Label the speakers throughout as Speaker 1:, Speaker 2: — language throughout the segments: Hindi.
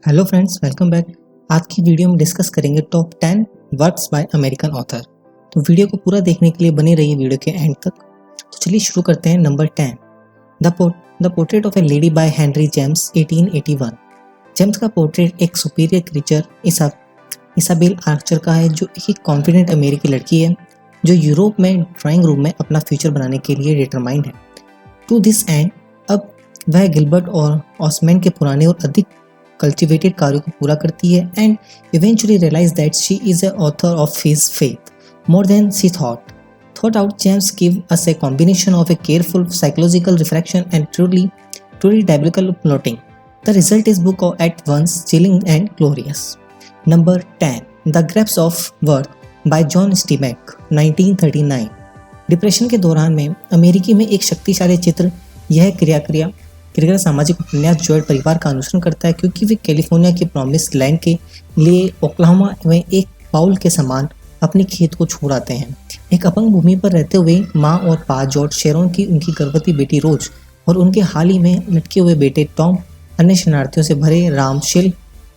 Speaker 1: Hello friends, welcome back. आज की वीडियो में डिस्कस करेंगे top 10 works by American author. तो वीडियो को पूरा देखने के लिए बने रहिए वीडियो के एंड तक। तो चलिए शुरू करते हैं। Number 10, the portrait of a lady by Henry James 1881। James का पोर्ट्रेट एक सुपीरियर क्रीचर इसाबेल आर्चर का है, जो एक कॉन्फिडेंट अमेरिकी लड़की है जो यूरोप में ड्राइंग रूम में अपना फ्यूचर बनाने के लिए डिटरमाइंड है। टू दिस एंड अब वह गिलबर्ट और ऑसमैन के पुराने और अधिक कल्टिवेटेड कार्यों को पूरा करती है and eventually realize that she is a author of his faith more than she thought out. James give us a combination of a careful psychological reflection and truly diabolical plotting. The result is book at once chilling and glorious. Number 10, The Grapes of Worth by John Steinbeck 1939। Depression के दौरान में अमेरिकी में एक शक्तिशाली चित्र यह क्रिया सामाजिक उपन्यास जोएड परिवार का अनुसरण करता है, क्योंकि वे कैलिफोर्निया के प्रॉमिस लैंड के लिए ओक्लाहोमा में एक बाउल के समान अपने खेत को छोड़ आते हैं। एक अपंग भूमि पर रहते हुए माँ और पा जॉर्ज शेरोन की उनकी गर्भवती बेटी रोज और उनके हाल ही में लटके हुए बेटे टॉम अन्य शरणार्थियों से भरे रामशिल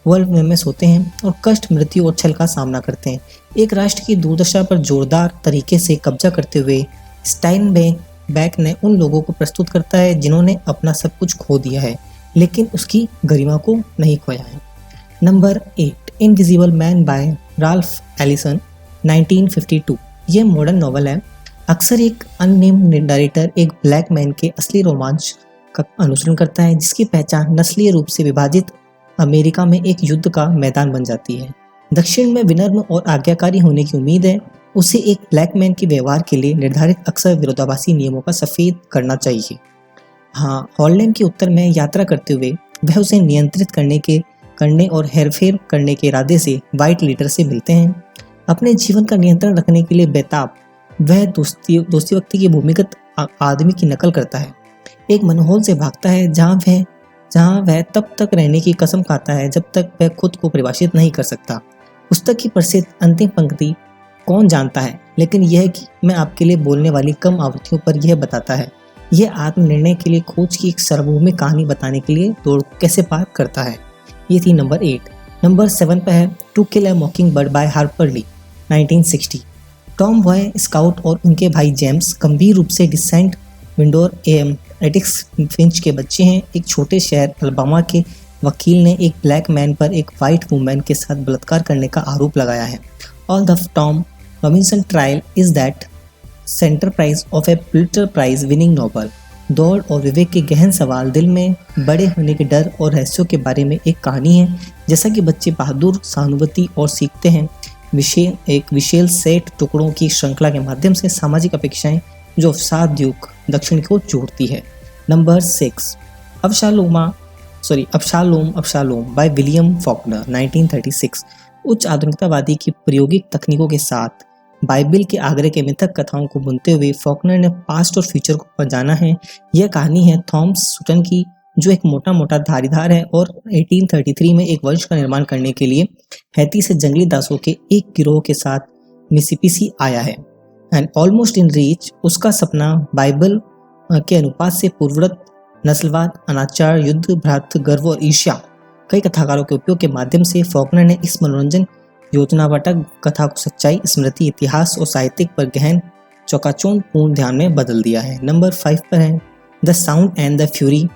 Speaker 1: वर्ल्ड में सोते हैं और कष्ट, मृत्यु और छल का सामना करते हैं। एक राष्ट्र की दुर्दशा पर जोरदार तरीके से कब्जा करते हुए स्टाइनबेक ने उन लोगों को प्रस्तुत करता है जिन्होंने अपना सब कुछ खो दिया है लेकिन उसकी गरिमा को नहीं खोया है। Number 8, invisible man by Ralph Ellison 1952। यह मॉडर्न नॉवल है। अक्सर एक अननेम्ड नरेटर एक ब्लैक मैन के असली रोमांच का अनुसरण करता है, जिसकी पहचान नस्लीय रूप से विभाजित अमेरिका में एक युद्ध का मैदान बन जाती है। दक्षिण में विनम्र और आज्ञाकारी होने की उम्मीद है, उसे एक ब्लैक मैन के व्यवहार के लिए निर्धारित अक्सर विरोधाभासी नियमों का सफेद करना चाहिए। हाँ, हॉलैंड के उत्तर में यात्रा करते हुए वह उसे नियंत्रित करने और हेरफेर करने के इरादे से व्हाइट लीडर से मिलते हैं। अपने जीवन का नियंत्रण रखने के लिए बेताब वह दोस्ती व्यक्ति की भूमिगत आदमी की नकल करता है। एक मनोहल से भागता है जहाँ वह तब तक रहने की कसम खाता है जब तक वह खुद को परिभाषित नहीं कर सकता। पुस्तक की प्रसिद्ध अंतिम पंक्ति कौन जानता है, लेकिन यह कि मैं आपके लिए बोलने वाली कम आवृत्तियों पर यह बताता है। यह आत्मनिर्णय के लिए खोज की एक सार्वभौमिक कहानी बताने के लिए दौड़ कैसे पार करता है। ये थी नंबर 8। नंबर 7 पर है to kill a mockingbird by Harper Lee 1960। टॉम बॉय स्काउट और उनके भाई जेम्स गंभीर रूप से डिसेंट विंडोर एटिक्स फिंच के बच्चे हैं। एक छोटे शहर अल्बामा के वकील ने एक ब्लैक मैन पर एक वाइट वुमैन के साथ बलात्कार करने का आरोप लगाया है। All the Tom Robinson trial is that center prize of a Pulitzer prize winning novel. दौड़ और विवेक के गहन सवाल, दिल में बड़े होने के डर और रहस्यों के बारे में एक कहानी है। जैसा कि बच्चे बहादुर, सहानुभूति और सीखते हैं, एक विशेष सेट टुकड़ों की श्रृंखला के माध्यम से सामाजिक अपेक्षाएं जो अवसाद द्वीप दक्षिण को जोड़ती है। Number 6, Absalom by William Faulkner 1936। उच्च आधुनिकतावादी की प्रायोगिक तकनीकों के साथ बाइबिल के आग्रह के मिथक कथाओं को बुनते हुए फॉकनर ने पास्ट और फ्यूचर को जाना है। यह कहानी है थॉमस सुटन की, जो एक मोटा धारीदार है और 1833 में एक वंश का निर्माण करने के लिए हैती से जंगली दासों के एक गिरोह के साथ मिसिसिपी आया है। एंड ऑलमोस्ट इन रीच, उसका सपना बाइबल के अनुपात से पूर्ववत नस्लवाद, अनाचार, युद्ध, भ्रातृ गर्व और ईर्ष्या। कई कथाकारों के उपयोग के माध्यम से फॉकनर ने इस मनोरंजन योजनाबद्ध कथा को सच्चाई, स्मृति, इतिहास और साहित्यिक पर गहन चौकाचौंध पूर्ण ध्यान में बदल दिया है। नंबर 5 पर है the sound and the fury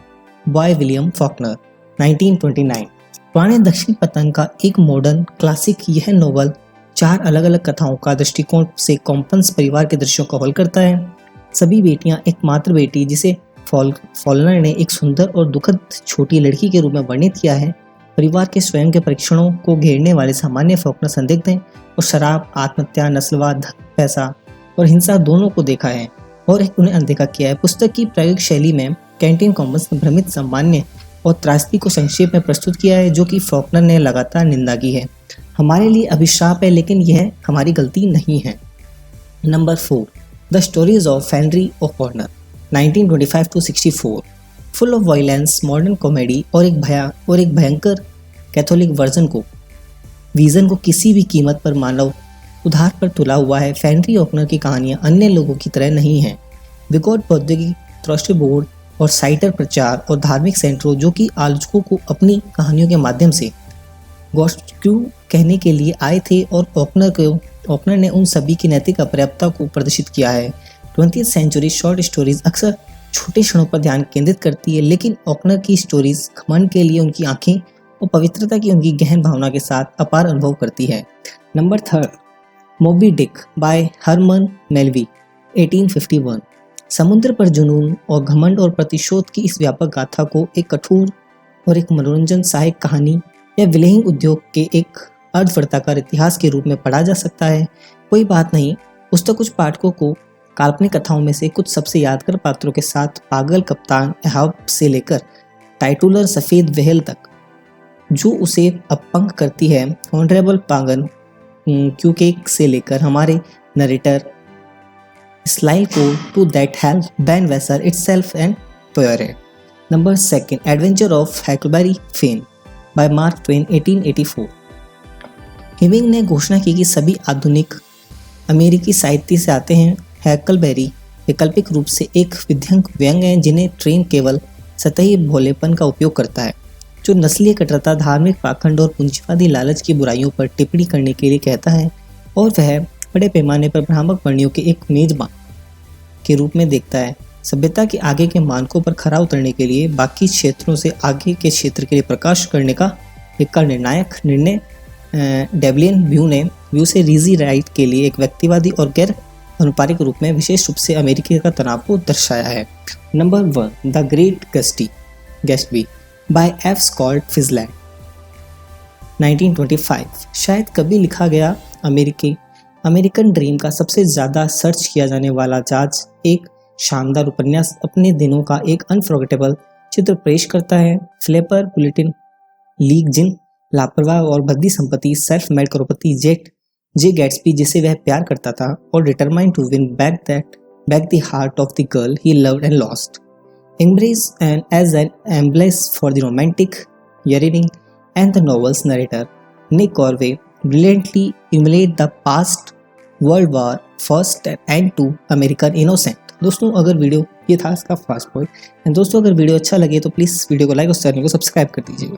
Speaker 1: by William Faulkner 1929। पुराने दक्षिण पतन का एक मॉडर्न क्लासिक, यह नोवेल 4 अलग अलग कथाओं का दृष्टिकोण से कॉम्पन्स परिवार के दृश्यों का हल करता है। सभी बेटियां एकमात्र बेटी, जिसे फॉलनर ने एक सुंदर और दुखद छोटी लड़की के रूप में वर्णित किया है, परिवार के स्वयं के परीक्षणों को घेरने वाले सामान्य फॉकनर संदिग्ध हैं और शराब, आत्महत्या, नस्लवाद, धन, पैसा और हिंसा दोनों को देखा है और उन्हें अनदेखा किया है। पुस्तक की प्रायोगिक शैली में कैंटीन कॉमन्स ने भ्रमित, सामान्य और त्रासदी को संक्षेप में प्रस्तुत किया है, जो कि फॉकनर ने लगातार निंदा की है। हमारे लिए अभिशाप है, लेकिन यह हमारी गलती नहीं है। Number 4, the stories of Henry O'Connor 1925-64। Full of violence, modern comedy और एक भयंकर कैथोलिक विजन को किसी भी कीमत पर मानव उधार पर तुला हुआ है। हेनरी ओकॉर्नर की कहानियां अन्य लोगों की तरह नहीं हैं। विगोड प्रौद्योगिकी, थ्रस्टी बोर्ड और साइटर प्रचार और धार्मिक सेंटरों, जो कि आलोचकों को अपनी कहानियों के माध्यम से गोस्क्यू कहने के लिए आए थे और ओकनर ने उन सभी की नैतिक अपर्याप्तता को प्रदर्शित किया है। 20th सेंचुरी शॉर्ट स्टोरीज अक्सर छोटे क्षणों पर ध्यान केंद्रित करती है, लेकिन ओकनर की स्टोरीज घमंड के लिए उनकी आंखें और पवित्रता की उनकी गहन भावना के साथ अपार अनुभव करती है। Number 3, Moby Dick by Herman Melville 1851। समुद्र पर जुनून और घमंड और प्रतिशोध की इस व्यापक गाथा को एक कठोर और एक मनोरंजन सहायक कहानी या विलेइंग उद्योग के एक अर्धवर्ताकार इतिहास के रूप में पढ़ा जा सकता है। कोई बात नहीं, पुस्तक कुछ पाठकों को काल्पनिक कथाओं में से कुछ सबसे यादगार पात्रों के साथ पागल कप्तान एहाब से लेकर टाइटुलर सफेद व्हेल तक, जो उसे अपंग करती है, ऑनरेबल पागन क्यूकेक से लेकर हमारे नरेटर स्लाइल को टू दैट हेल्प बैन वेसर इटसेल्फ एंड पोयरे। Number 2, adventure of Huckleberry Finn by Mark Twain 1884। हेमिंग ने घोषणा की कि सभी आधुनिक अमेरिकी साहित्य से आते हैं। हैकलबेरी वैकल्पिक रूप से एक विध्यंग व्यंग है जिन्हें ट्रेन केवल सतही भोलेपन का उपयोग करता है, जो नस्लीय कट्टरता, धार्मिक पाखंड और पूंजीवादी लालच की बुराइयों पर टिप्पणी करने के लिए कहता है, और वह बड़े पैमाने पर भ्रामक वर्णियों के एक मेजबान के रूप में देखता है। सभ्यता के आगे के मानकों पर खरा उतरने के लिए बाकी क्षेत्रों से आगे के क्षेत्र के लिए प्रकाश करने का एक निर्णायक निर्णय डेवलियन व्यू से रीजी राइट के लिए एक व्यक्तिवादी और गैर अनुपारिक रूप में विशेष रूप से अमेरिकी का तनाव को दर्शाया है। Number 1, the great Gatsby by F Scott Fitzgerald 1925। शायद कभी लिखा गया अमेरिकन ड्रीम का सबसे ज़्यादा सर्च किया जाने वाला जहाज एक शानदार उपन्यास अपने दिनों का एक अनफॉरगेटेबल चित्र पेश करता है। फ्लेपर बुलेटिन लीग जिन लापरवाह और भद्दी संपत्ति सेल्फ मेड करोड़पति जे गैट्सबी जिसे वह प्यार करता था और determined to win back the heart of the girl he loved and lost, embrace and as an emblem for the romantic yearning and the novel's narrator Nick Corway brilliantly emulate the past World War First and to American Innocent। दोस्तों अगर वीडियो ये था इसका फास्ट पॉइंट, दोस्तों अगर वीडियो अच्छा लगे तो प्लीज़ वीडियो को लाइक और चैनल को सब्सक्राइब कर दीजिएगा।